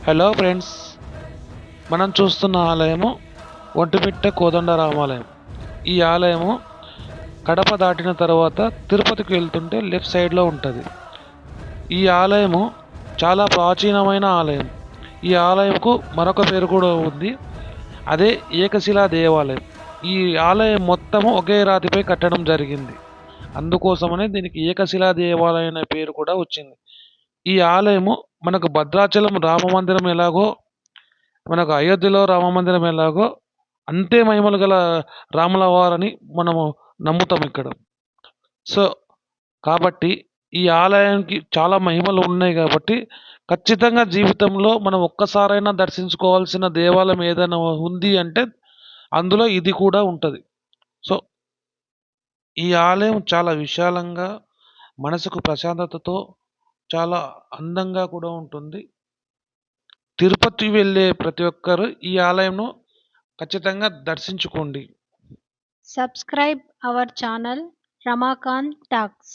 Hello friends, మనం చూస్తున్న ఆలయము ఒంటిమిట్ట కోదండరామాలయం. ఈ ఆలయము కడప దాటిన తర్వాత తిరుపతికి వెళ్తుంటే లెఫ్ట్ సైడ్లో ఉంటుంది. ఈ ఆలయము చాలా ప్రాచీనమైన ఆలయం. ఈ ఆలయంకు మరొక పేరు కూడా ఉంది, అదే ఏకశిలా దేవాలయం. ఈ ఆలయం మొత్తము ఒకే రాతిపై కట్టడం జరిగింది, అందుకోసమనే దీనికి ఏకశిలా దేవాలయం అనే పేరు కూడా వచ్చింది. ఈ ఆలయము మనకు భద్రాచలం రామ మందిరం ఎలాగో, మనకు అయోధ్యలో రామ మందిరం ఎలాగో, అంతే మహిమలు గల రాముల వారని మనము నమ్ముతాం ఇక్కడ. సో కాబట్టి ఈ ఆలయానికి చాలా మహిమలు ఉన్నాయి కాబట్టి ఖచ్చితంగా జీవితంలో మనం ఒక్కసారైనా దర్శించుకోవాల్సిన దేవాలయం ఏదైనా ఉంది అంటే అందులో ఇది కూడా ఉంటుంది. సో ఈ ఆలయం చాలా విశాలంగా, మనసుకు ప్రశాంతతతో, చాలా అందంగా కూడా ఉంటుంది. తిరుపతి వెళ్ళే ప్రతి ఒక్కరు ఈ ఆలయంను ఖచ్చితంగా దర్శించుకోండి. Subscribe our channel Ramakant Talks.